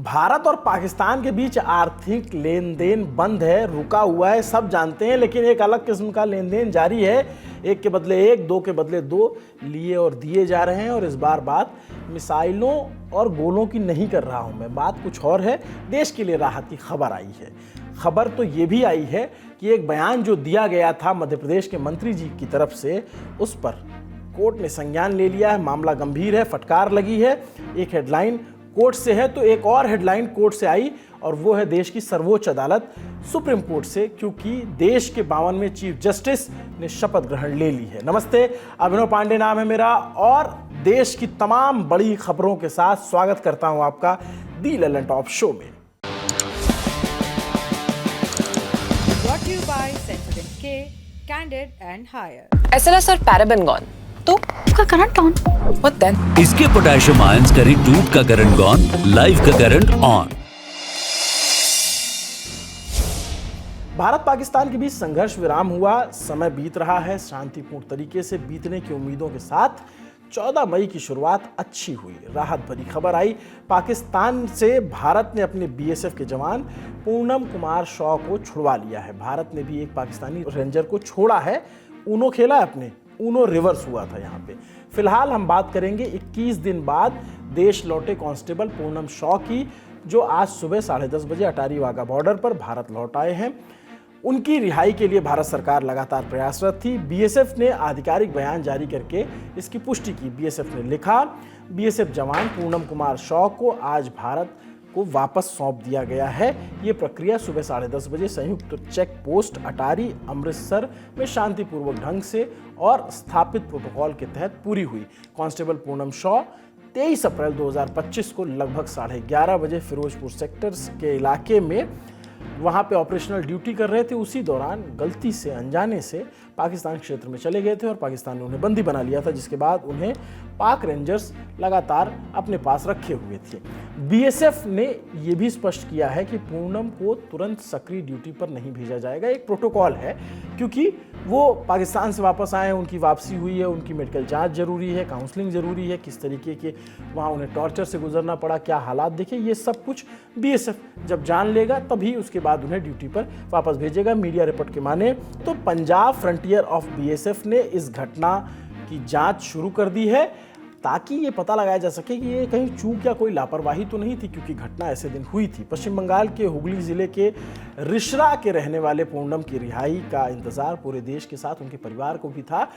भारत और पाकिस्तान के बीच आर्थिक लेन देन बंद है, रुका हुआ है, सब जानते हैं, लेकिन एक अलग किस्म का लेन देन जारी है। एक के बदले एक, दो के बदले दो लिए और दिए जा रहे हैं। और इस बार बात मिसाइलों और गोलों की नहीं कर रहा हूं मैं, बात कुछ और है। देश के लिए राहत की खबर आई है। खबर तो ये भी आई है कि एक बयान जो दिया गया था मध्य प्रदेश के मंत्री जी की तरफ से, उस पर कोर्ट ने संज्ञान ले लिया है। मामला गंभीर है, फटकार लगी है। एक हेडलाइन कोर्ट से है तो एक और हेडलाइन कोर्ट से आई, और वो है देश की सर्वोच्च अदालत सुप्रीम कोर्ट से, क्योंकि देश के 52वें चीफ जस्टिस ने शपथ ग्रहण ले ली है। नमस्ते, अभिनव पांडे नाम है मेरा, और देश की तमाम बड़ी खबरों के साथ स्वागत करता हूं आपका दी ललन टॉप शो में। Brought to you by Centurion K, Candid and Higher. SLS और पैराबेन गॉन तो उसका करंट ऑन। What then? इसके पोटेशियम आयंस करी टूट का करंट गॉन, लाइफ का करंट ऑन। भारत पाकिस्तान के बीच संघर्ष विराम हुआ, समय बीत रहा है। शांतिपूर्ण तरीके से बीतने की उम्मीदों के साथ 14 मई की शुरुआत अच्छी हुई। राहत भरी खबर आई, पाकिस्तान से भारत ने अपने बीएसएफ के जवान पूनम कुमार शॉ को छुड़वा लिया है। भारत ने भी एक पाकिस्तानी रेंजर को छोड़ा है। ऊनो खेला है अपने, ऊनो रिवर्स हुआ था यहाँ पे। फिलहाल हम बात करेंगे 21 दिन बाद देश लौटे कांस्टेबल पूनम शॉ की, जो आज सुबह 10:30 बजे अटारी वाघा बॉर्डर पर भारत लौट आए हैं। उनकी रिहाई के लिए भारत सरकार लगातार प्रयासरत थी। बीएसएफ ने आधिकारिक बयान जारी करके इसकी पुष्टि की। बीएसएफ ने लिखा, बीएसएफ जवान पूनम कुमार शॉ को आज भारत को वापस सौंप दिया गया है। ये प्रक्रिया सुबह 10:30 बजे संयुक्त चेक पोस्ट अटारी अमृतसर में शांतिपूर्वक ढंग से और स्थापित प्रोटोकॉल के तहत पूरी हुई। कांस्टेबल पूनम शॉ 23 अप्रैल 2025 को लगभग 11:30 बजे फिरोजपुर सेक्टर्स के इलाके में वहाँ पे ऑपरेशनल ड्यूटी कर रहे थे। उसी दौरान गलती से, अनजाने से पाकिस्तान क्षेत्र में चले गए थे और पाकिस्तान ने उन्हें बंदी बना लिया था, जिसके बाद उन्हें पाक रेंजर्स लगातार अपने पास रखे हुए थे। बीएसएफ ने यह भी स्पष्ट किया है कि पूनम को तुरंत सक्रिय ड्यूटी पर नहीं भेजा जाएगा। एक प्रोटोकॉल है, क्योंकि वो पाकिस्तान से वापस आए हैं, उनकी वापसी हुई है, उनकी मेडिकल जांच जरूरी है, काउंसलिंग जरूरी है, किस तरीके के वहाँ उन्हें टॉर्चर से गुजरना पड़ा, क्या हालात देखे, ये सब कुछ बीएसएफ जब जान लेगा तभी उसके बाद उन्हें ड्यूटी पर वापस भेजेगा। मीडिया रिपोर्ट के माने तो पंजाब फ्रंटियर ऑफ बीएसएफ ने इस घटना की जांच शुरू कर दी है, ताकि ये पता लगाया जा सके कि ये कहीं चूक या कोई लापरवाही तो नहीं थी, क्योंकि घटना ऐसे दिन हुई थी। पश्चिम बंगाल के हुगली जिले के रिश्रा के रहने वाले पूनम की रिहाई का इंतजार पूरे देश के साथ उनके परिवार को भी था।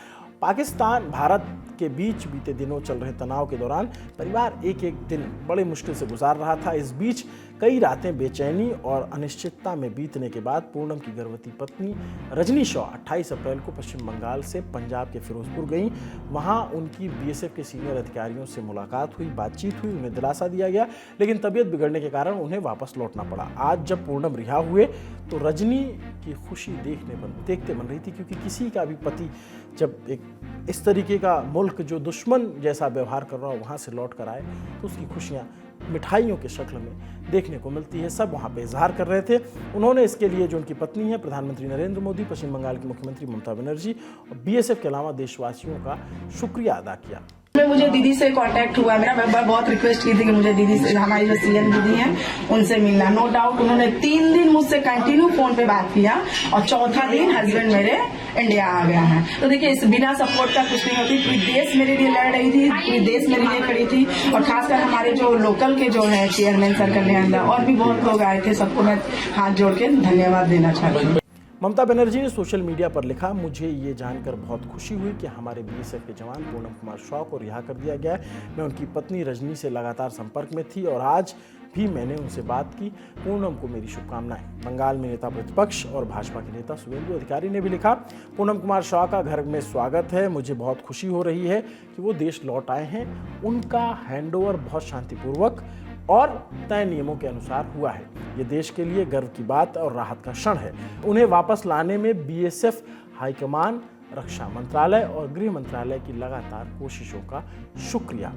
पाकिस्तान भारत के बीच बीते दिनों चल रहे तनाव के दौरान परिवार एक एक दिन बड़े मुश्किल से गुजार रहा था। इस बीच कई रातें बेचैनी और अनिश्चितता में बीतने के बाद पूनम की गर्भवती पत्नी रजनी शॉ 28 अप्रैल को पश्चिम बंगाल से पंजाब के फिरोजपुर गईं। वहां उनकी बीएसएफ के सीनियर अधिकारियों से मुलाकात हुई, बातचीत हुई, उन्हें दिलासा दिया गया, लेकिन तबीयत बिगड़ने के कारण उन्हें वापस लौटना पड़ा। आज जब पूनम रिहा हुए तो रजनी की खुशी देखते बन रही थी, क्योंकि किसी का भी पति जब एक इस तरीके का मुल्क जो दुश्मन जैसा व्यवहार कर रहा हो वहाँ से लौट कर आए तो उसकी खुशियाँ मिठाइयों के शक्ल में देखने को मिलती है। सब वहाँ पे इजहार कर रहे थे। उन्होंने इसके लिए जो उनकी पत्नी है, प्रधानमंत्री नरेंद्र मोदी, पश्चिम बंगाल की मुख्यमंत्री ममता बनर्जी और बीएसएफ के अलावा देशवासियों का शुक्रिया अदा किया। मुझे दीदी से कांटेक्ट हुआ मेरा, मैं बहुत रिक्वेस्ट की थी कि मुझे दीदी से, हमारी जो सीएम दीदी हैं उनसे मिलना। नो डाउट उन्होंने 3 दिन मुझसे कंटिन्यू फोन पे बात किया और चौथा दिन हस्बैंड मेरे इंडिया आ गया है। तो देखिए, इस बिना सपोर्ट का कुछ नहीं होती। पूरी देश मेरे लिए लड़ रही थी, पूरी देश मेरे लिए खड़ी थी, और खासकर हमारे जो लोकल के जो है चेयरमैन सर कल्याण और भी बहुत लोग आए थे, सबको मैं हाथ जोड़ के धन्यवाद देना चाहती हूँ। ममता बनर्जी ने सोशल मीडिया पर लिखा, मुझे ये जानकर बहुत खुशी हुई कि हमारे बीएसएफ के जवान पूनम कुमार शॉ को रिहा कर दिया गया है। मैं उनकी पत्नी रजनी से लगातार संपर्क में थी और आज भी मैंने उनसे बात की। पूनम को मेरी शुभकामनाएं। बंगाल में नेता प्रतिपक्ष और भाजपा के नेता शुभेंदु अधिकारी ने भी लिखा, पूनम कुमार शॉ का घर में स्वागत है। मुझे बहुत खुशी हो रही है कि वो देश लौट आए हैं। उनका हैंडओवर बहुत शांतिपूर्वक और तय नियमों के अनुसार हुआ है। ये देश के लिए गर्व की बात और राहत का क्षण है। उन्हें वापस लाने में बीएसएफ हाईकमान, रक्षा मंत्रालय और गृह मंत्रालय की लगातार कोशिशों का शुक्रिया।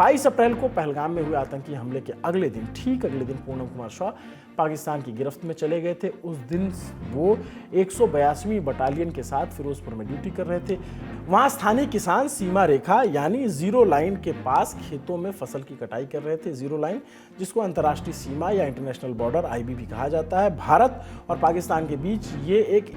22 अप्रैल को पहलगाम में हुए आतंकी हमले के ठीक अगले दिन पूनम कुमार शॉ पाकिस्तान की गिरफ्त में चले गए थे। उस दिन वो 182वीं बटालियन के साथ फिरोजपुर में ड्यूटी कर रहे थे। वहां स्थानीय किसान सीमा रेखा यानी जीरो लाइन के पास खेतों में फसल की कटाई कर रहे थे। जीरो लाइन, जिसको अंतर्राष्ट्रीय सीमा या इंटरनेशनल बॉर्डर IB भी कहा जाता है। भारत और पाकिस्तान के बीच ये एक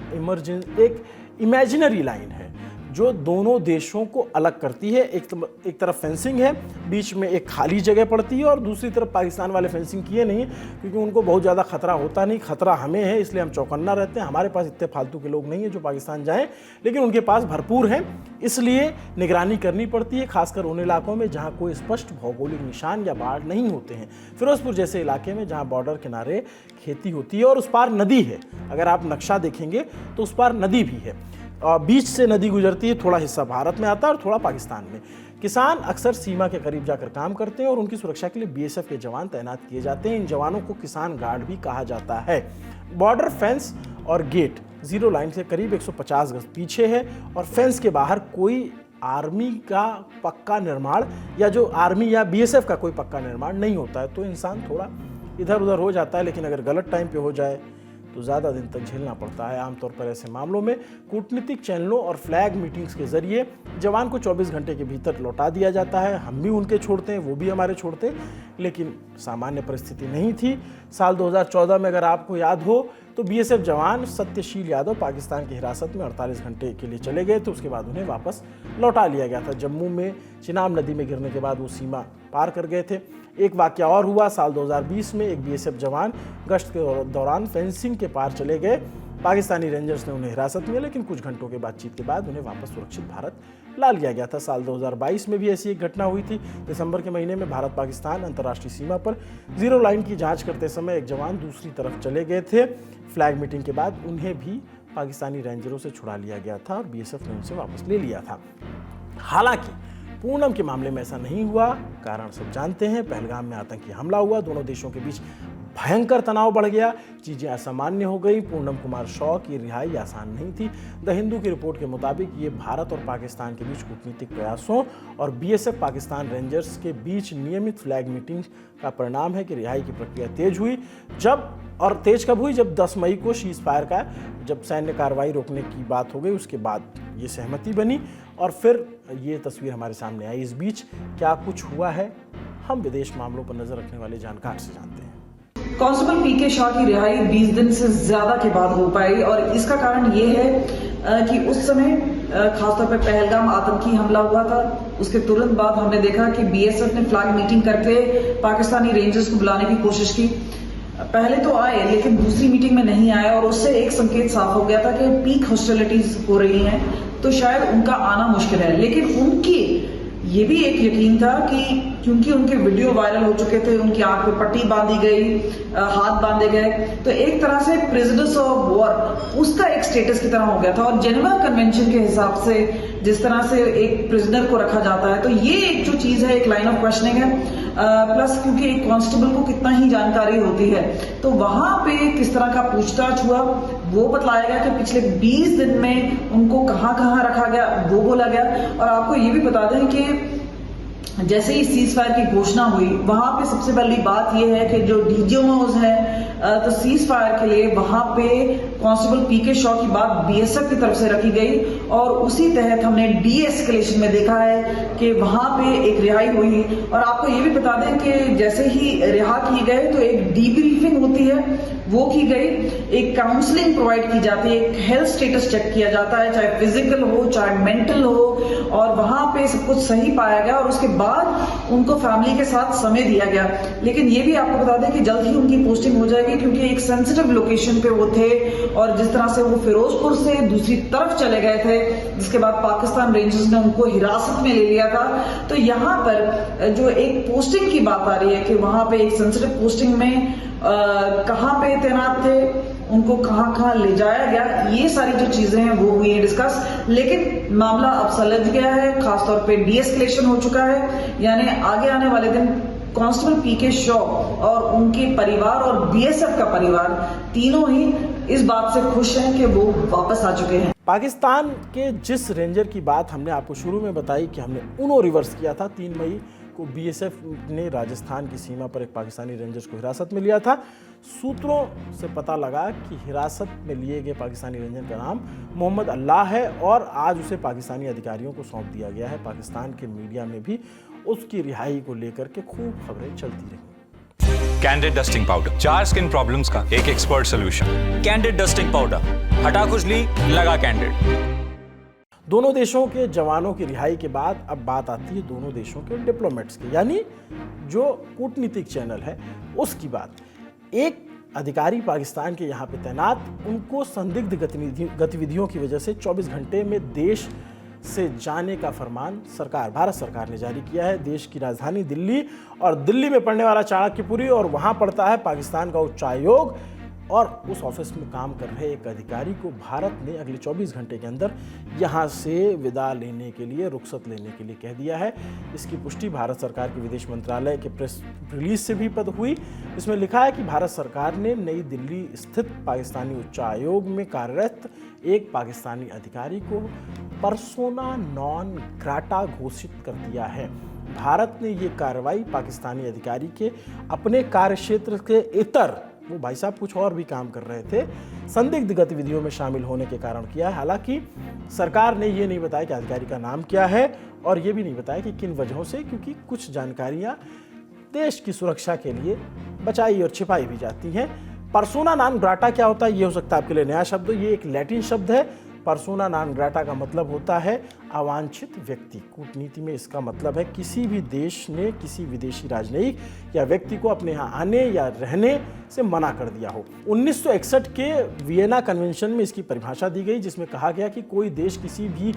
इमेजिनरी लाइन है जो दोनों देशों को अलग करती है। एक तरफ फेंसिंग है, बीच में एक खाली जगह पड़ती है, और दूसरी तरफ पाकिस्तान वाले फेंसिंग किए नहीं क्योंकि उनको बहुत ज़्यादा खतरा होता नहीं। खतरा हमें है, इसलिए हम चौकन्ना रहते हैं। हमारे पास इतने फालतू के लोग नहीं हैं जो पाकिस्तान जाएं, लेकिन उनके पास भरपूर हैं, इसलिए निगरानी करनी पड़ती है, खासकर उन इलाकों में जहाँ कोई स्पष्ट भौगोलिक निशान या बाढ़ नहीं होते हैं। फिरोजपुर जैसे इलाके में जहाँ बॉर्डर किनारे खेती होती है और उस पार नदी है, अगर आप नक्शा देखेंगे तो उस पार नदी भी है, बीच से नदी गुजरती है। थोड़ा हिस्सा भारत में आता है और थोड़ा पाकिस्तान में। किसान अक्सर सीमा के करीब जाकर काम करते हैं और उनकी सुरक्षा के लिए BSF के जवान तैनात किए जाते हैं। इन जवानों को किसान गार्ड भी कहा जाता है। बॉर्डर फेंस और गेट जीरो लाइन से करीब 150 गज पीछे है और फेंस के बाहर कोई आर्मी का पक्का निर्माण या जो आर्मी या BSF का कोई पक्का निर्माण नहीं होता है, तो इंसान थोड़ा इधर उधर हो जाता है। लेकिन अगर गलत टाइम पे हो जाए तो ज़्यादा दिन तक झेलना पड़ता है। आमतौर पर ऐसे मामलों में कूटनीतिक चैनलों और फ्लैग मीटिंग्स के जरिए जवान को 24 घंटे के भीतर लौटा दिया जाता है। हम भी उनके छोड़ते हैं, वो भी हमारे छोड़ते हैं, लेकिन सामान्य परिस्थिति नहीं थी। साल 2014 में अगर आपको याद हो तो BSF जवान सत्यशील यादव पाकिस्तान की हिरासत में 48 घंटे के लिए चले गए थे। उसके बाद उन्हें वापस लौटा लिया गया था। जम्मू में चिनाब नदी में गिरने के बाद वो सीमा पार कर गए थे। एक वाकया और हुआ साल 2020 में। एक BSF जवान गश्त के दौरान फेंसिंग के पार चले गए। पाकिस्तानी रेंजर्स ने उन्हें हिरासत में, लेकिन कुछ घंटों के बातचीत के बाद उन्हें वापस सुरक्षित भारत ला लिया गया था। साल 2022 में भी ऐसी एक घटना हुई थी। दिसंबर के महीने में भारत पाकिस्तान अंतर्राष्ट्रीय सीमा पर जीरो लाइन की जांच करते समय एक जवान दूसरी तरफ चले गए थे। फ्लैग मीटिंग के बाद उन्हें भी पाकिस्तानी रेंजरों से छुड़ा लिया गया था और BSF ने उनसे वापस ले लिया था। हालांकि पूनम के मामले में ऐसा नहीं हुआ। कारण सब जानते हैं। पहलगाम में आतंकी हमला हुआ, दोनों देशों के बीच भयंकर तनाव बढ़ गया, चीजें असामान्य हो गई। पूनम कुमार शॉ की रिहाई आसान नहीं थी। द हिंदू की रिपोर्ट के मुताबिक ये भारत और पाकिस्तान के बीच कूटनीतिक प्रयासों और BSF पाकिस्तान रेंजर्स के बीच नियमित फ्लैग मीटिंग का परिणाम है कि रिहाई की प्रक्रिया तेज हुई। तेज कब हुई? जब 10 मई को शीज फायर का, जब सैन्य कार्रवाई रोकने की बात हो गई, उसके बाद ये सहमति बनी और फिर ये तस्वीर हमारे सामने आई। इस बीच क्या कुछ हुआ है, हम विदेश मामलों पर नजर रखने वाले जानकार से जानते हैं। कांस्टेबल PK शॉ की रिहाई 20 दिन से ज्यादा के बाद हो पाई और इसका कारण ये है कि उस समय खासतौर पर पहलगाम आतंकी हमला हुआ था। उसके तुरंत बाद हमने देखा कि BSF ने फ्लैग मीटिंग करके पाकिस्तानी रेंजर्स को बुलाने की कोशिश की। पहले तो आए, लेकिन दूसरी मीटिंग में नहीं आए और उससे एक संकेत साफ हो गया था कि पीक हॉस्टिलिटीज हो रही हैं, तो शायद उनका आना मुश्किल है। लेकिन उनकी ये भी एक यकीन था कि क्योंकि उनके वीडियो वायरल हो चुके थे, उनकी आंख पे पट्टी बांधी गई, हाथ बांधे गए, तो एक तरह से प्रिजनर्स ऑफ वॉर उसका एक स्टेटस की तरह हो गया था। और जेनेवा कन्वेंशन के हिसाब से जिस तरह से एक प्रिजनर को रखा जाता है, तो ये एक जो चीज है, एक लाइन ऑफ क्वेश्चनिंग है। प्लस क्योंकि एक कांस्टेबल को कितना ही जानकारी होती है, तो वहां पे किस तरह का पूछताछ हुआ वो बतलाया गया कि पिछले 20 दिन में उनको कहां कहां रखा गया वो बोला गया। और आपको ये भी बता दें कि जैसे ही सीज फायर की घोषणा हुई, वहां पे सबसे पहली बात यह है कि जो DGMOs है, तो सीज फायर के लिए वहां पे कांस्टेबल PK शॉ की बात BSF की तरफ से रखी गई और उसी तहत हमने de-escalation में देखा है कि वहां पे एक रिहाई हुई। और आपको ये भी बता दें कि जैसे ही रिहा किए गए तो एक डीब्रीफिंग होती है, वो की गई, एक काउंसलिंग प्रोवाइड की जाती है, एक हेल्थ स्टेटस चेक किया जाता है, चाहे फिजिकल हो चाहे मेंटल हो, और वहां पे सब कुछ सही पाया गया और उसके बाद उनको फैमिली के साथ समय दिया गया। लेकिन ये भी आपको बता दें कि जल्द ही उनकी पोस्टिंग हो जाएगी, क्योंकि एक सेंसिटिव लोकेशन पे वो थे और जिस तरह से वो फिरोजपुर से दूसरी तरफ चले गए थे, जिसके बाद पाकिस्तान रेंजर्स ने उनको हिरासत में ले लिया था। तो यहाँ पर जो एक पोस्टिंग की बात आ रही है कि वहां पे एक सेंसिटिव पोस्टिंग में कहाँ पे तैनात थे, उनको कहाँ कहाँ ले जाया गया, ये सारी जो चीजें हैं वो हुई है डिस्कस। लेकिन मामला अब सुलझ गया है, खासतौर पे de-escalation हो चुका है, यानी आगे आने वाले दिन कांस्टेबल PK शॉ और उनके परिवार और BSF का परिवार तीनों ही इस बात से खुश हैं कि वो वापस आ चुके हैं। पाकिस्तान के जिस रेंजर की बात हमने आपको शुरू में बताई कि हमने उन्हों रिवर्स किया था 3 मई को बीएसएफ ने राजस्थान की सीमा पर एक पाकिस्तानी रेंजर्स को हिरासत में लिया था। सूत्रों से पता लगा कि हिरासत में लिए गए पाकिस्तानी रेंजर का नाम मोहम्मद अल्लाह है और आज उसे पाकिस्तानी अधिकारियों को सौंप दिया गया है। पाकिस्तान के मीडिया में भी उसकी रिहाई को लेकर के खूब खबरें चलती रहीं। Candid dusting powder, 4 skin problems का एक expert solution. Candid dusting powder, हटा खुजली, लगा कैंडिड। दोनों देशों के जवानों की रिहाई के बाद अब बात आती है दोनों देशों के डिप्लोमेट्स की, यानी जो कूटनीतिक चैनल है उसकी बात। एक अधिकारी पाकिस्तान के यहाँ पे तैनात, उनको संदिग्ध गतिविधियों की वजह से 24 घंटे में देश से जाने का फरमान भारत सरकार ने जारी किया है। देश की राजधानी दिल्ली और दिल्ली में पड़ने वाला चाणक्यपुरी और वहाँ पड़ता है पाकिस्तान का उच्चायोग, और उस ऑफिस में काम कर रहे एक अधिकारी को भारत ने अगले 24 घंटे के अंदर यहाँ से विदा लेने के लिए, रुखसत लेने के लिए कह दिया है। इसकी पुष्टि भारत सरकार के विदेश मंत्रालय के प्रेस रिलीज से भी हुई। इसमें लिखा है कि भारत सरकार ने नई दिल्ली स्थित पाकिस्तानी उच्चायोग में कार्यरत एक पाकिस्तानी अधिकारी को पर्सोना नॉन ग्राटा घोषित कर दिया है। भारत ने ये कार्रवाई पाकिस्तानी अधिकारी के अपने कार्यक्षेत्र के इतर, वो भाई साहब कुछ और भी काम कर रहे थे, संदिग्ध गतिविधियों में शामिल होने के कारण किया है। हालांकि सरकार ने ये नहीं बताया कि अधिकारी का नाम क्या है और ये भी नहीं बताया कि किन वजहों से, क्योंकि कुछ जानकारियां देश की सुरक्षा के लिए बचाई और छिपाई भी जाती हैं। पर्सोना नॉन ग्राटा क्या होता है, ये हो सकता है आपके लिए नया शब्द। ये एक लैटिन शब्द है। पर्सोना नॉन ग्राटा का मतलब होता है अवांछित व्यक्ति। कूटनीति में इसका मतलब है किसी भी देश ने किसी विदेशी राजनयिक या व्यक्ति को अपने यहाँ आने या रहने से मना कर दिया हो। 1961 के वियना कन्वेंशन में इसकी परिभाषा दी गई, जिसमें कहा गया कि कोई देश किसी भी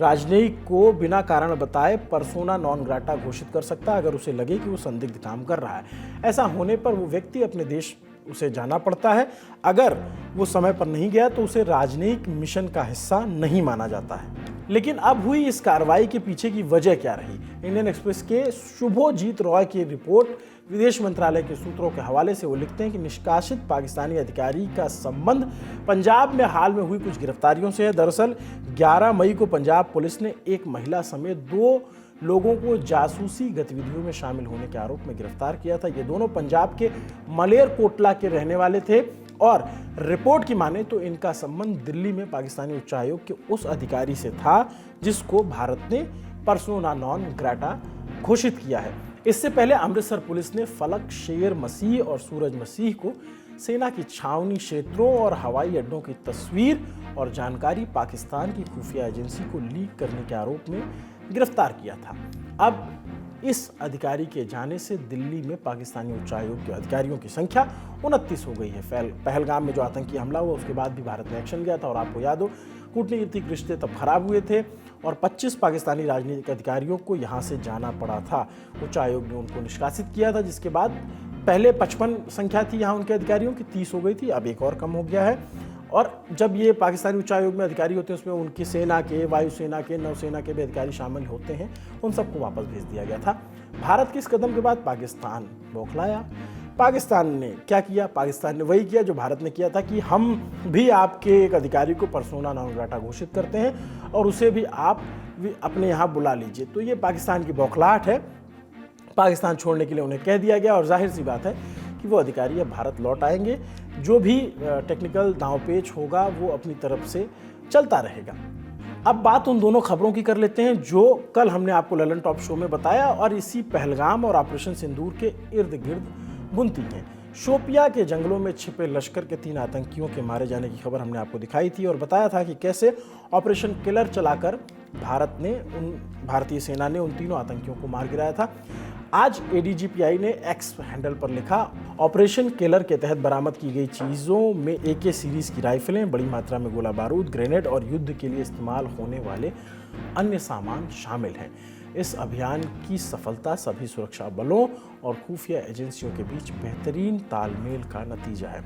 राजनयिक को बिना कारण बताए पर्सोना नॉन ग्राटा घोषित कर सकता है अगर उसे लगे कि वो संदिग्ध काम कर रहा है। ऐसा होने पर वो व्यक्ति अपने देश उसे जाना पड़ता है। अगर वो समय पर नहीं गया तो उसे राजनयिक मिशन का हिस्सा नहीं माना जाता है। लेकिन अब हुई इस कार्रवाई के पीछे की वजह क्या रही? इंडियन एक्सप्रेस के शुभोजीत रॉय की रिपोर्ट विदेश मंत्रालय के सूत्रों के हवाले से वो लिखते हैं कि निष्कासित पाकिस्तानी अधिकारी का संबंध पंजाब में हाल में हुई कुछ गिरफ्तारियों से है। दरअसल 11 मई को पंजाब पुलिस ने एक महिला समेत 2 लोगों को जासूसी गतिविधियों में शामिल होने के आरोप में गिरफ्तार किया था। ये दोनों पंजाब के मलेरकोटला के रहने वाले थे और रिपोर्ट की माने तो इनका संबंध दिल्ली में पाकिस्तानी उच्चायोग के उस अधिकारी से था जिसको भारत ने पर्सोना नॉन ग्राटा घोषित किया है। इससे पहले अमृतसर पुलिस ने फलक, शेर मसीह और सूरज मसीह को सेना की छावनी क्षेत्रों और हवाई अड्डों की तस्वीर और जानकारी पाकिस्तान की खुफिया एजेंसी को लीक करने के आरोप में गिरफ्तार किया था। अब इस अधिकारी के जाने से दिल्ली में पाकिस्तानी उच्चायोग के अधिकारियों की संख्या 29 हो गई है। पहलगाम में जो आतंकी हमला हुआ उसके बाद भी भारत ने एक्शन लिया था और आपको याद हो कूटनीतिक रिश्ते तब खराब हुए थे और 25 पाकिस्तानी राजनीतिक अधिकारियों को यहाँ से जाना पड़ा था। उच्चायोग ने उनको निष्कासित किया था, जिसके बाद पहले 55 संख्या थी यहाँ उनके अधिकारियों की, 30 हो गई थी, अब एक और कम हो गया है। और जब ये पाकिस्तानी उच्चायोग में अधिकारी होते हैं उसमें उनकी सेना के, वायुसेना के, नौसेना के भी अधिकारी शामिल होते हैं, उन सबको वापस भेज दिया गया था। भारत के इस कदम के बाद पाकिस्तान बौखलाया। पाकिस्तान ने क्या किया? पाकिस्तान ने वही किया जो भारत ने किया था कि हम भी आपके एक अधिकारी को पर्सोना नॉन ग्राटा घोषित करते हैं और उसे भी आप अपने यहाँ बुला लीजिए। तो ये पाकिस्तान की बौखलाहट है। पाकिस्तान छोड़ने के लिए उन्हें कह दिया गया और जाहिर सी बात है कि वो अधिकारी अब भारत लौट आएंगे। जो भी टेक्निकल दांवपेच होगा वो अपनी तरफ से चलता रहेगा। अब बात उन दोनों खबरों की कर लेते हैं जो कल हमने आपको ललन टॉप शो में बताया और इसी पहलगाम और ऑपरेशन सिंदूर के इर्द गिर्द बुनती हैं। शोपिया के जंगलों में छिपे लश्कर के 3 आतंकियों के मारे जाने की खबर हमने आपको दिखाई थी और बताया था कि कैसे ऑपरेशन किलर चलाकर भारतीय सेना ने उन तीनों आतंकियों को मार गिराया था। आज एडीजीपीआई ने एक्स हैंडल पर लिखा, ऑपरेशन किलर के तहत बरामद की गई चीज़ों में AK सीरीज की राइफलें, बड़ी मात्रा में गोला बारूद, ग्रेनेड और युद्ध के लिए इस्तेमाल होने वाले अन्य सामान शामिल हैं। इस अभियान की सफलता सभी सुरक्षा बलों और खुफिया एजेंसियों के बीच बेहतरीन तालमेल का नतीजा है।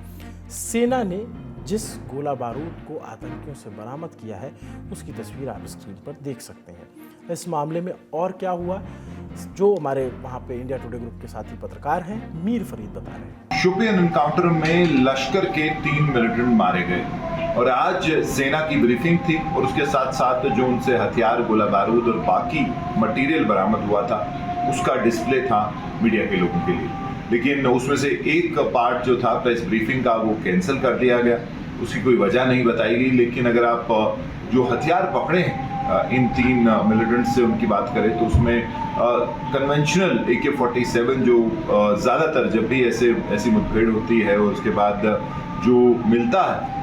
सेना ने जिस गोला बारूद को आतंकियों से बरामद किया है उसकी तस्वीर आप स्क्रीन पर देख सकते हैं। इस मामले में और क्या हुआ, जो हमारे वहाँ पे इंडिया टुडे ग्रुप के साथी पत्रकार हैं मीर फरीद बता रहे हैं। शोपियान एनकाउंटर में लश्कर के 3 मिलिटेंट मारे गए और आज सेना की ब्रीफिंग थी और उसके साथ साथ जो उनसे हथियार, गोला बारूद और बाकी मटेरियल बरामद हुआ था उसका डिस्प्ले था मीडिया के लोगों के लिए, लेकिन उसमें से एक पार्ट जो था प्रेस ब्रीफिंग का वो कैंसिल कर दिया गया। उसकी कोई वजह नहीं बताई गई, लेकिन अगर आप जो हथियार पकड़े हैं इन 3 मिलिटेंट्स से उनकी बात करें तो उसमें कन्वेंशनल AK-47 जो ज़्यादातर जब भी ऐसी मुठभेड़ होती है और उसके बाद जो मिलता है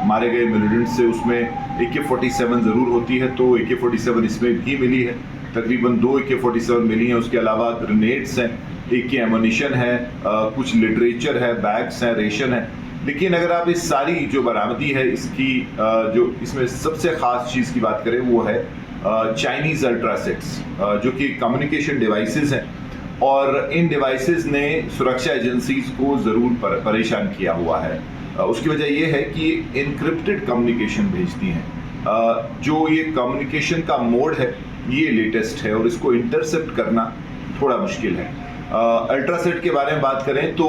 मारे गए मिलिटेंट से, उसमें AK-47 ज़रूर होती है, तो AK-47 इसमें भी मिली है। तकरीबन 2 AK-47 मिली हैं। उसके अलावा ग्रेनेड्स हैं, AK एमुनिशन है, कुछ लिटरेचर है, बैग्स हैं, रेशन है। लेकिन अगर आप इस सारी जो बरामदी है इसकी जो इसमें सबसे ख़ास चीज़ की बात करें वो है चाइनीज़ अल्ट्रासेट्स, जो कि कम्युनिकेशन डिवाइसेस हैं, और इन डिवाइसेस ने सुरक्षा एजेंसीज को ज़रूर परेशान किया हुआ है। उसकी वजह यह है कि इनक्रिप्टेड कम्युनिकेशन भेजती हैं। जो ये कम्युनिकेशन का मोड है ये लेटेस्ट है और इसको इंटरसेप्ट करना थोड़ा मुश्किल है। अल्ट्रासेट के बारे में बात करें तो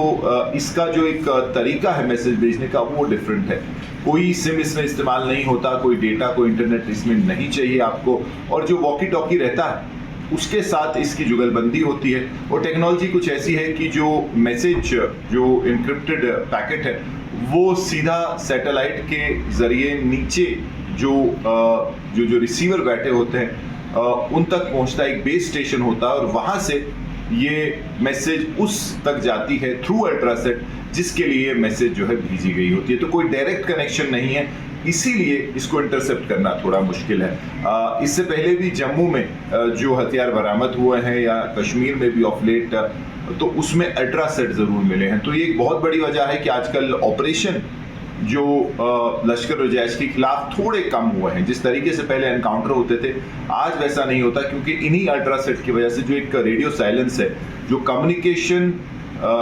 इसका जो एक तरीका है मैसेज भेजने का वो डिफरेंट है। कोई सिम इसमें इस्तेमाल नहीं होता, कोई डेटा, कोई इंटरनेट इसमें नहीं चाहिए आपको, और जो वॉकी टॉकी रहता है उसके साथ इसकी जुगलबंदी होती है। और टेक्नोलॉजी कुछ ऐसी है कि जो मैसेज, जो इनक्रिप्टेड पैकेट है वो सीधा सैटेलाइट के जरिए नीचे जो रिसीवर बैठे होते हैं उन तक पहुंचता है। एक बेस स्टेशन होता है और वहां से ये मैसेज उस तक जाती है थ्रू अल्ट्रासेट, जिसके लिए मैसेज जो है भेजी गई होती है। तो कोई डायरेक्ट कनेक्शन नहीं है, इसीलिए इसको इंटरसेप्ट करना थोड़ा मुश्किल है। इससे पहले भी जम्मू में जो हथियार बरामद हुए हैं या कश्मीर में भी ऑफ लेट, तो उसमें अल्ट्रासेट जरूर मिले हैं। तो ये एक बहुत बड़ी वजह है कि आजकल ऑपरेशन जो लश्कर और जैश के खिलाफ थोड़े कम हुए हैं। जिस तरीके से पहले एनकाउंटर होते थे आज वैसा नहीं होता, क्योंकि इन्हीं अल्ट्रासेट की वजह से जो एक रेडियो साइलेंस है, जो कम्युनिकेशन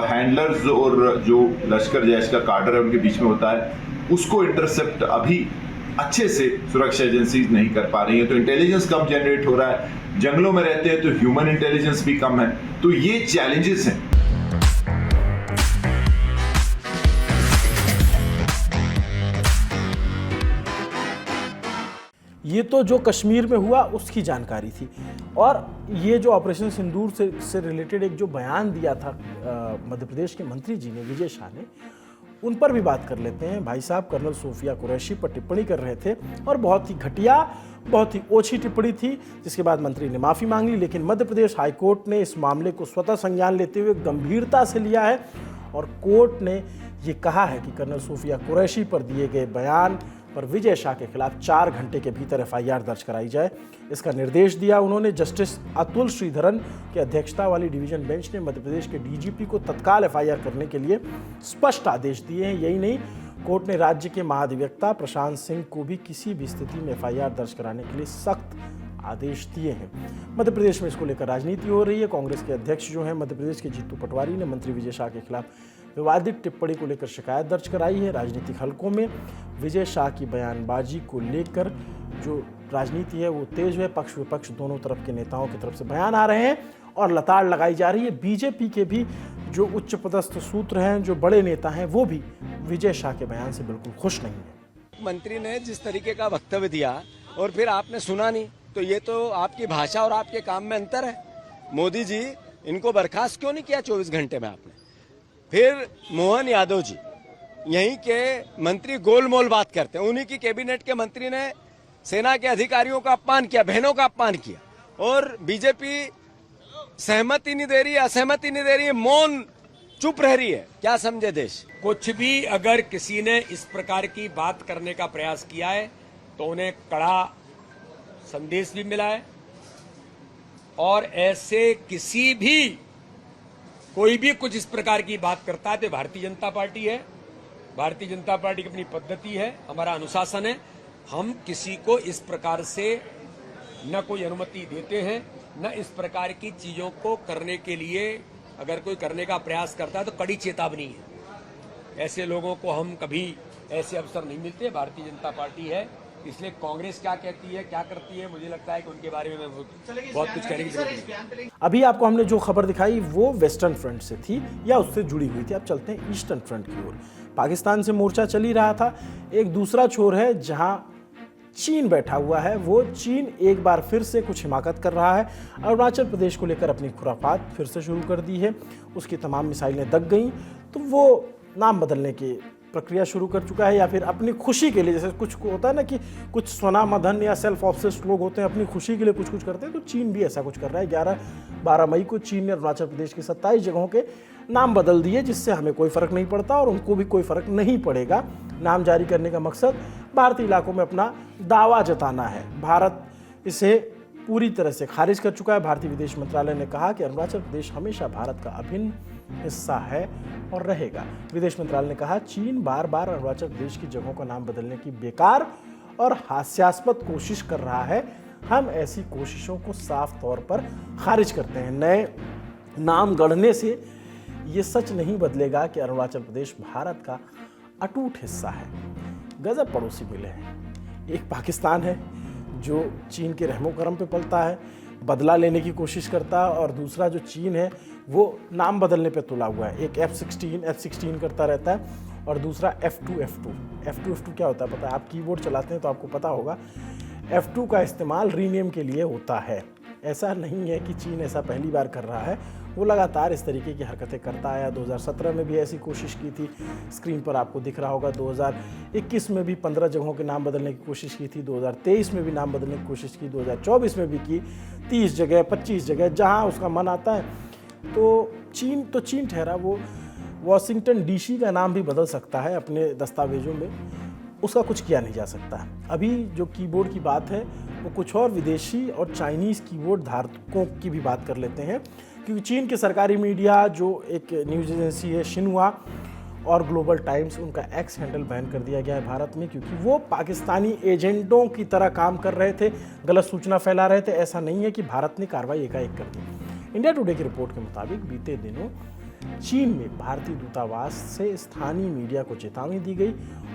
हैंडलर्स और जो लश्कर जैश का कार्डर है उनके बीच में होता है, उसको इंटरसेप्ट अभी अच्छे से सुरक्षा एजेंसीज नहीं कर पा रही हैं। तो इंटेलिजेंस कम जनरेट हो रहा है, जंगलों में रहते हैं तो ह्यूमन इंटेलिजेंस भी कम है। तो ये चैलेंजेस हैं। ये तो जो कश्मीर में हुआ उसकी जानकारी थी, और ये जो ऑपरेशन सिंदूर से रिलेटेड एक जो बयान दिया था मध्य प्रदेश के मंत्री जी ने, विजय शाह ने, उन पर भी बात कर लेते हैं। भाई साहब कर्नल सोफिया कुरैशी पर टिप्पणी कर रहे थे और बहुत ही घटिया, बहुत ही ओछी टिप्पणी थी, जिसके बाद मंत्री ने माफ़ी मांग ली। लेकिन मध्य प्रदेश हाईकोर्ट ने इस मामले को स्वतः संज्ञान लेते हुए गंभीरता से लिया है और कोर्ट ने ये कहा है कि कर्नल सोफिया कुरैशी पर दिए गए बयान पर विजय शाह के खिलाफ 4 घंटे के भीतर FIR दर्ज कराई जाए। इसका निर्देश दिया उन्होंने। जस्टिस अतुल श्रीधरन की अध्यक्षता वाली डिवीजन बेंच ने मध्य प्रदेश के DGP को तत्काल FIR करने के लिए स्पष्ट आदेश दिए हैं। यही नहीं, कोर्ट ने राज्य के महाधिवक्ता प्रशांत सिंह को भी किसी भी स्थिति में FIR दर्ज कराने के लिए सख्त आदेश दिए हैं। मध्य प्रदेश में इसको लेकर राजनीति हो रही है। कांग्रेस के अध्यक्ष जो हैं मध्य प्रदेश के जीतू पटवारी ने मंत्री विजय शाह के खिलाफ विवादित टिप्पणी को लेकर शिकायत दर्ज कराई है। राजनीतिक हलकों में विजय शाह की बयानबाजी को लेकर जो राजनीति है वो तेज है। पक्ष विपक्ष दोनों तरफ के नेताओं की तरफ से बयान आ रहे हैं और लताड़ लगाई जा रही है। बीजेपी के भी जो उच्च पदस्थ सूत्र हैं, जो बड़े नेता हैं, वो भी विजय शाह के बयान से बिल्कुल खुश नहीं है। मंत्री ने जिस तरीके का वक्तव्य दिया और फिर आपने सुना नहीं, तो ये तो आपकी भाषा और आपके काम में अंतर है। मोदी जी, इनको बर्खास्त क्यों नहीं किया 24 घंटे में आपने? फिर मोहन यादव जी, यहीं के मंत्री गोलमोल बात करते हैं। उन्हीं की कैबिनेट के मंत्री ने सेना के अधिकारियों का अपमान किया, बहनों का अपमान किया, और बीजेपी सहमति नहीं दे रही, असहमति नहीं दे रही, मौन चुप रह रही है। क्या समझे देश? कुछ भी अगर किसी ने इस प्रकार की बात करने का प्रयास किया है तो उन्हें कड़ा संदेश भी मिला है, और ऐसे किसी भी कोई भी कुछ इस प्रकार की बात करता है तो भारतीय जनता पार्टी है। भारतीय जनता पार्टी की अपनी पद्धति है, हमारा अनुशासन है। हम किसी को इस प्रकार से न कोई अनुमति देते हैं, न इस प्रकार की चीजों को करने के लिए अगर कोई करने का प्रयास करता है तो कड़ी चेतावनी है। ऐसे लोगों को हम कभी ऐसे अवसर नहीं मिलते। भारतीय जनता पार्टी है, इसलिए कांग्रेस क्या कहती है, क्या करती है, मुझे लगता है कि उनके बारे में मैं बहुत कुछ कहने की जरूरत नहीं। अभी आपको हमने जो खबर दिखाई वो वेस्टर्न फ्रंट से थी या उससे जुड़ी हुई थी। अब चलते हैं ईस्टर्न फ्रंट की ओर। पाकिस्तान से मोर्चा चल ही रहा था। एक दूसरा छोर है जहां चीन बैठा हुआ है। वो चीन एक बार फिर से कुछ हिमाकत कर रहा है। अरुणाचल प्रदेश को लेकर अपनी खुराफात फिर से शुरू कर दी है। उसकी तमाम मिसाइलें दग गईं तो वो नाम बदलने की प्रक्रिया शुरू कर चुका है, या फिर अपनी खुशी के लिए, जैसे कुछ होता है ना कि कुछ स्वनामधन या सेल्फ ऑब्सेस्ड लोग होते हैं, अपनी खुशी के लिए कुछ करते हैं, तो चीन भी ऐसा कुछ कर रहा है। 11-12 मई को चीन ने अरुणाचल प्रदेश की 27 जगहों के नाम बदल दिए, जिससे हमें कोई फ़र्क नहीं पड़ता और उनको भी कोई फ़र्क नहीं पड़ेगा। नाम जारी करने का मकसद भारतीय इलाकों में अपना दावा जताना है। भारत इसे पूरी तरह से खारिज कर चुका है। भारतीय विदेश मंत्रालय ने कहा कि अरुणाचल प्रदेश हमेशा भारत का अभिन्न हिस्सा है और रहेगा। विदेश मंत्रालय ने कहा, चीन बार बार अरुणाचल प्रदेश की जगहों का नाम बदलने की बेकार और हास्यास्पद कोशिश कर रहा है। हम ऐसी कोशिशों को साफ तौर पर खारिज करते हैं। नए नाम गढ़ने से ये सच नहीं बदलेगा कि अरुणाचल प्रदेश भारत का अटूट हिस्सा है। गजब पड़ोसी मिले हैं। एक पाकिस्तान है जो चीन के रहमो करम पे पलता है, बदला लेने की कोशिश करता है, और दूसरा जो चीन है वो नाम बदलने पे तुला हुआ है। एक F-16 करता रहता है, और दूसरा F-2 क्या होता है पता है? आप कीबोर्ड चलाते हैं तो आपको पता होगा। F-2 का इस्तेमाल रीनेम के लिए होता है। ऐसा नहीं है कि चीन ऐसा पहली बार कर रहा है, वो लगातार इस तरीके की हरकतें करता आया। 2017 में भी ऐसी कोशिश की थी, स्क्रीन पर आपको दिख रहा होगा। 2021 में भी 15 जगहों के नाम बदलने की कोशिश की थी। 2023 में भी नाम बदलने की कोशिश की। 2024 में भी की। 30 जगह 25 जगह जहां उसका मन आता है। तो चीन ठहरा, वो वॉशिंगटन DC का नाम भी बदल सकता है अपने दस्तावेजों में, उसका कुछ किया नहीं जा सकता। अभी जो कीबोर्ड की बात है वो कुछ और विदेशी और चाइनीज़ कीबोर्ड धारकों की भी बात कर लेते हैं, क्योंकि चीन के सरकारी मीडिया जो एक न्यूज़ एजेंसी है शिन्हुआ और ग्लोबल टाइम्स, उनका एक्स हैंडल बैन कर दिया गया है भारत में, क्योंकि वो पाकिस्तानी एजेंटों की तरह काम कर रहे थे, गलत सूचना फैला रहे थे। ऐसा नहीं है कि भारत ने कार्रवाई एकाएक कर दी। इंडिया टुडे की रिपोर्ट के मुताबिक बीते दिनों चीन में भारतीय दूतावास से स्थानीय मीडिया को चेतावनी दी गई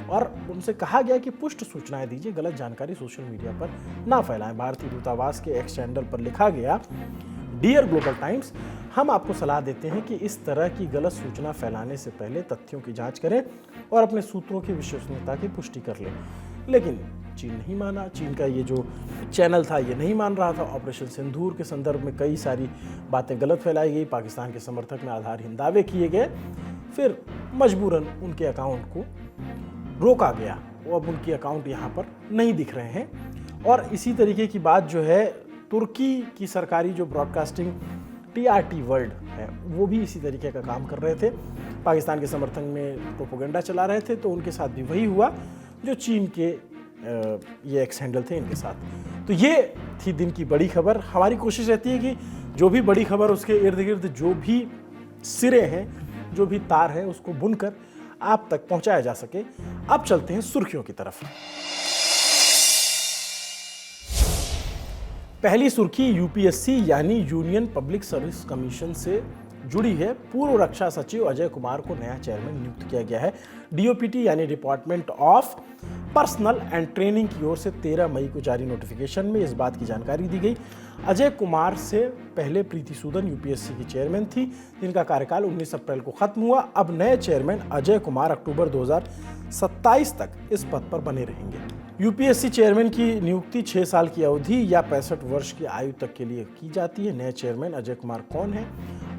और उनसे कहा गया कि पुष्ट सूचनाएं दीजिए, गलत जानकारी सोशल मीडिया पर ना फैलाएं। भारतीय दूतावास के एक्स हैंडल पर लिखा गया, डियर ग्लोबल टाइम्स, हम आपको सलाह देते हैं कि इस तरह की गलत सूचना फैलाने से पहले तथ्यों की जांच करें और अपने सूत्रों की विश्वसनीयता की पुष्टि कर लें। लेकिन चीन नहीं माना। चीन का ये जो चैनल था ये नहीं मान रहा था। ऑपरेशन सिंदूर के संदर्भ में कई सारी बातें गलत फैलाई गई, पाकिस्तान के समर्थक में आधारहीन दावे किए गए, फिर मजबूरन उनके अकाउंट को रोका गया। वो अब उनके अकाउंट यहाँ पर नहीं दिख रहे हैं। और इसी तरीके की बात जो है, तुर्की की सरकारी जो ब्रॉडकास्टिंग TRT वर्ल्ड है, वो भी इसी तरीके का काम कर रहे थे, पाकिस्तान के समर्थन में प्रोपोगेंडा चला रहे थे। तो उनके साथ भी वही हुआ जो चीन के ये एक्स हैंडल थे इनके साथ। तो ये थी दिन की बड़ी खबर। हमारी कोशिश रहती है कि जो भी बड़ी खबर, उसके इर्द गिर्द जो भी सिरे हैं, जो भी तार है, उसको बुनकर आप तक पहुंचाया जा सके। अब चलते हैं सुर्खियों की तरफ। पहली सुर्खी UPSC यानी यूनियन पब्लिक सर्विस कमीशन से जुड़ी है। पूर्व रक्षा सचिव अजय कुमार को नया चेयरमैन नियुक्त किया गया है। DOPT यानी department of personal and training की ओर से 13 मई को जारी नोटिफिकेशन में इस बात की जानकारी दी गई। अजय कुमार से पहले प्रीति सूदन UPSC की चेयरमैन थी, जिनका कार्यकाल 19 अप्रैल को खत्म हुआ। अब नए चेयरमैन अजय कुमार अक्टूबर 2027 तक इस पद पर बने रहेंगे। UPSC चेयरमैन की नियुक्ति 6 साल की अवधि या 65 वर्ष की आयु तक के लिए की जाती है। नए चेयरमैन अजय कुमार कौन है,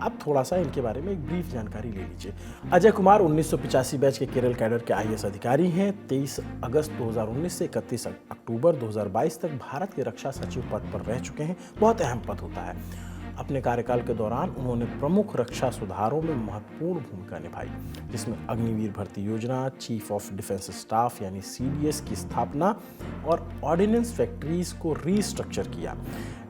अब थोड़ा सा इनके बारे में एक ब्रीफ जानकारी ले लीजिए। अजय कुमार 1985 बैच के केरल कैडर के IAS अधिकारी हैं। 23 अगस्त 2019 से 31 अक्टूबर 2022 तक भारत के रक्षा सचिव पद पर रह चुके हैं। बहुत अहम पद होता है। अपने कार्यकाल के दौरान उन्होंने प्रमुख रक्षा सुधारों में महत्वपूर्ण भूमिका निभाई, जिसमें अग्निवीर भर्ती योजना, चीफ ऑफ डिफेंस स्टाफ यानी CDS की स्थापना और ऑर्डिनेंस फैक्ट्रीज को रीस्ट्रक्चर किया।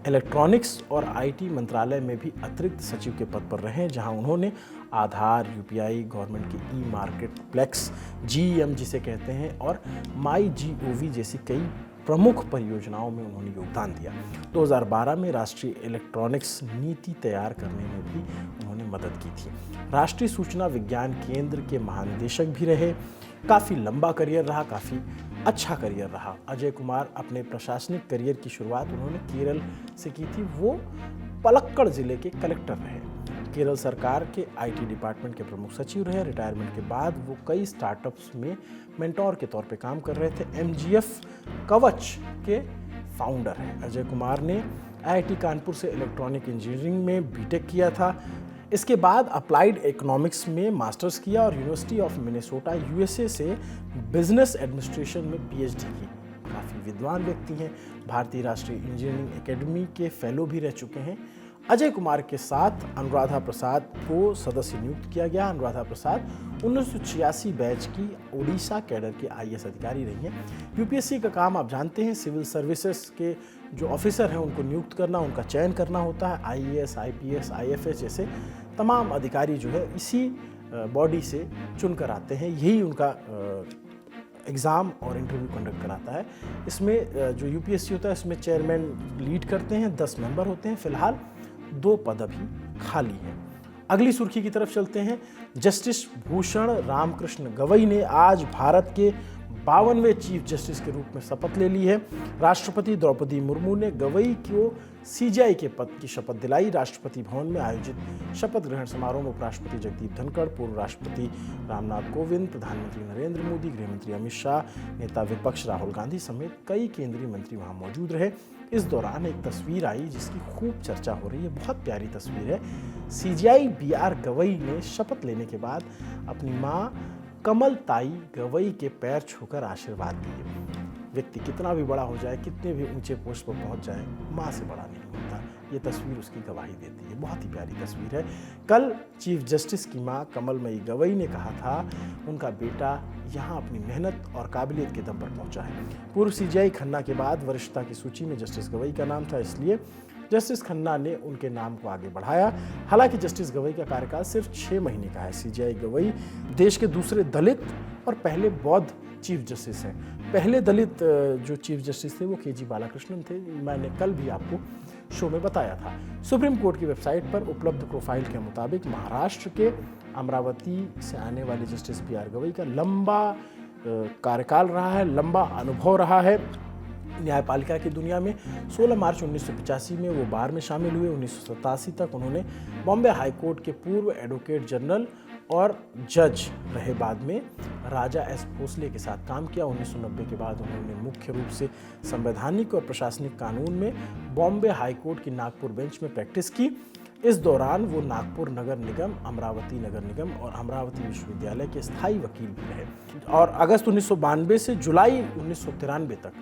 इलेक्ट्रॉनिक्स और IT मंत्रालय में भी अतिरिक्त सचिव के पद पर रहे, जहां उन्होंने आधार, UPI, गवर्नमेंट की मार्केट प्लेक्स, GEM जिसे कहते हैं, और MyGov जैसी कई प्रमुख परियोजनाओं में उन्होंने योगदान दिया। 2012 में राष्ट्रीय इलेक्ट्रॉनिक्स नीति तैयार करने में भी उन्होंने मदद की थी। राष्ट्रीय सूचना विज्ञान केंद्र के महानिदेशक भी रहे। काफ़ी लंबा करियर रहा, काफ़ी अच्छा करियर रहा। अजय कुमार अपने प्रशासनिक करियर की शुरुआत उन्होंने केरल से की थी। वो पलक्कड़ जिले के कलेक्टर रहे। केरल सरकार के आईटी डिपार्टमेंट के प्रमुख सचिव रहे। रिटायरमेंट के बाद वो कई स्टार्टअप्स में मेंटोर के तौर पे काम कर रहे थे। एमजीएफ कवच के फाउंडर हैं। अजय कुमार ने आईआईटी कानपुर से इलेक्ट्रॉनिक इंजीनियरिंग में बीटेक किया था। इसके बाद अप्लाइड इकोनॉमिक्स में मास्टर्स किया और यूनिवर्सिटी ऑफ मिनेसोटा यूएसए से बिजनेस एडमिनिस्ट्रेशन में पीएचडी की। काफ़ी विद्वान व्यक्ति हैं। भारतीय राष्ट्रीय इंजीनियरिंग एकेडमी के फेलो भी रह चुके हैं। अजय कुमार के साथ अनुराधा प्रसाद को सदस्य नियुक्त किया गया। अनुराधा प्रसाद 1986 बैच की ओडिशा कैडर के आईएएस अधिकारी रही हैं। यूपीएससी का काम आप जानते हैं, सिविल सर्विसेज के जो ऑफिसर हैं उनको नियुक्त करना, उनका चयन करना होता है। आईएएस, आईपीएस, आईएफएस जैसे तमाम अधिकारी जो है इसी बॉडी से चुनकर आते हैं। यही उनका एग्ज़ाम और इंटरव्यू कंडक्ट कराता है। इसमें जो यूपीएससी होता है इसमें चेयरमैन लीड करते हैं, 10 मेंबर होते हैं। फिलहाल 2 पद अभी खाली हैं। अगली सुर्खी की तरफ चलते हैं। जस्टिस भूषण रामकृष्ण गवई ने आज भारत के 52वें चीफ जस्टिस के रूप में शपथ ले ली है। राष्ट्रपति द्रौपदी मुर्मू ने गवई को सीजेआई के पद की शपथ दिलाई। राष्ट्रपति भवन में आयोजित शपथ ग्रहण समारोह में उपराष्ट्रपति जगदीप धनखड़, पूर्व राष्ट्रपति रामनाथ कोविंद, प्रधानमंत्री नरेंद्र मोदी, गृहमंत्री अमित शाह, नेता विपक्ष राहुल गांधी समेत कई केंद्रीय मंत्री वहां मौजूद रहे। इस दौरान एक तस्वीर आई जिसकी खूब चर्चा हो रही है। बहुत प्यारी तस्वीर है। सीजेआई बीआर गवई ने शपथ लेने के बाद अपनी माँ कमल ताई गवई के पैर छूकर आशीर्वाद दिए। व्यक्ति कितना भी बड़ा हो जाए, कितने भी ऊंचे पोस्ट पर पहुंच जाए, माँ से बड़ा नहीं होता। ये तस्वीर उसकी गवाही देती है। बहुत ही प्यारी तस्वीर है। कल चीफ जस्टिस की माँ कमलमयी गवई ने कहा था उनका बेटा यहाँ अपनी मेहनत और काबिलियत के दम पर पहुंचा है। पूर्व सीजेआई खन्ना के बाद वरिष्ठता की सूची में जस्टिस गवई का नाम था, इसलिए जस्टिस खन्ना ने उनके नाम को आगे बढ़ाया। हालांकि जस्टिस गवई का कार्यकाल सिर्फ 6 महीने का है। सीजेआई गवई देश के दूसरे दलित और पहले बौद्ध चीफ जस्टिस हैं। पहले दलित जो चीफ जस्टिस थे वो केजी बालाकृष्णन थे। मैंने कल भी आपको शो में बताया था। सुप्रीम कोर्ट की वेबसाइट पर उपलब्ध प्रोफाइल के मुताबिक महाराष्ट्र के अमरावती से आने वाले जस्टिस बीआर गवई का लंबा कार्यकाल रहा है, लंबा अनुभव रहा है न्यायपालिका की दुनिया में। 16 मार्च 1985 में वो बार में शामिल हुए। 1987 तक उन्होंने बॉम्बे हाई कोर्ट के पूर्व एडवोकेट जनरल और जज रहे। बाद में राजा एस भोसले के साथ काम किया। 1990 के बाद उन्होंने मुख्य रूप से संवैधानिक और प्रशासनिक कानून में बॉम्बे हाई कोर्ट की नागपुर बेंच में प्रैक्टिस की। इस दौरान वो नागपुर नगर निगम, अमरावती नगर निगम और अमरावती विश्वविद्यालय के स्थायी वकील भी रहे। और अगस्त 1992 से जुलाई 1993 तक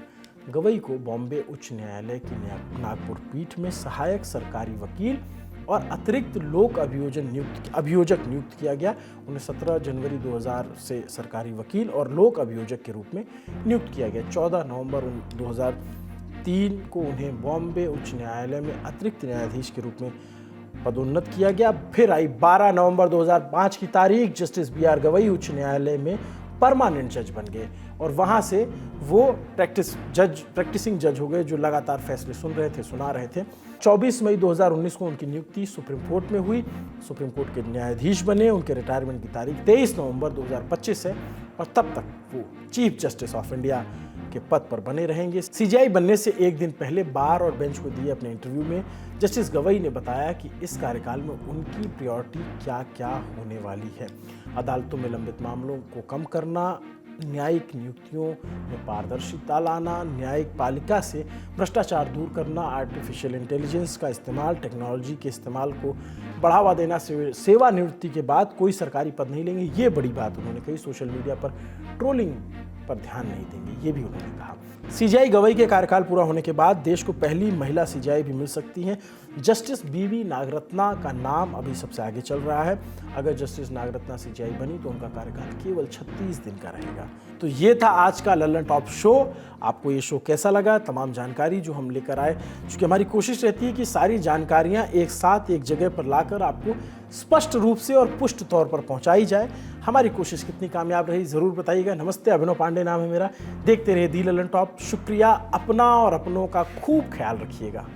गवई को बॉम्बे उच्च न्यायालय की नागपुर पीठ में सहायक सरकारी वकील और अतिरिक्त लोक अभियोजक नियुक्त किया गया। उन्हें 17 जनवरी 2000 से सरकारी वकील और लोक अभियोजक के रूप में नियुक्त किया गया। 14 नवंबर 2003 को उन्हें बॉम्बे उच्च न्यायालय में अतिरिक्त न्यायाधीश के रूप में पदोन्नत किया गया। फिर आई 12 नवंबर 2005 की तारीख, जस्टिस बीआर गवई उच्च न्यायालय में परमानेंट जज बन गए और वहाँ से वो प्रैक्टिसिंग जज हो गए, जो लगातार फैसले सुना रहे थे। 24 मई 2019 को उनकी नियुक्ति सुप्रीम कोर्ट में हुई। सुप्रीम कोर्ट के न्यायाधीश बने। उनके रिटायरमेंट की तारीख 23 नवंबर 2025 है और तब तक वो चीफ जस्टिस ऑफ इंडिया के पद पर बने रहेंगे। सीजेआई बनने से एक दिन पहले बार और बेंच को दिए अपने इंटरव्यू में जस्टिस गवई ने बताया कि इस कार्यकाल में उनकी प्रायोरिटी क्या क्या होने वाली है। अदालतों में लंबित मामलों को कम करना, न्यायिक नियुक्तियों में पारदर्शिता लाना, न्यायिक पालिका से भ्रष्टाचार दूर करना, आर्टिफिशियल इंटेलिजेंस का इस्तेमाल, टेक्नोलॉजी के इस्तेमाल को बढ़ावा देना, सेवानिवृत्ति के बाद कोई सरकारी पद नहीं लेंगे। ये बड़ी बात उन्होंने कही। सोशल मीडिया पर ट्रोलिंग पर ध्यान नहीं देंगे, ये भी उन्होंने कहा। सीजेआई गवई के कार्यकाल पूरा होने के बाद देश को पहली महिला सीजेआई भी मिल सकती हैं। जस्टिस बीवी नागरत्ना का नाम अभी सबसे आगे चल रहा है। अगर जस्टिस नागरत्ना सीजेआई बनी तो उनका कार्यकाल केवल 36 दिन का रहेगा। तो ये था आज का लल्लन टॉप शो। आपको ये शो कैसा लगा? तमाम जानकारी जो हम लेकर आए, क्योंकि हमारी कोशिश रहती है कि सारी जानकारियां एक साथ एक जगह पर लाकर आपको स्पष्ट रूप से और पुष्ट तौर पर पहुंचाई जाए। हमारी कोशिश कितनी कामयाब रही ज़रूर बताइएगा। नमस्ते, अभिनव पांडे नाम है मेरा। देखते रहिए दी लल्लन टॉप। शुक्रिया। अपना और अपनों का खूब ख्याल रखिएगा।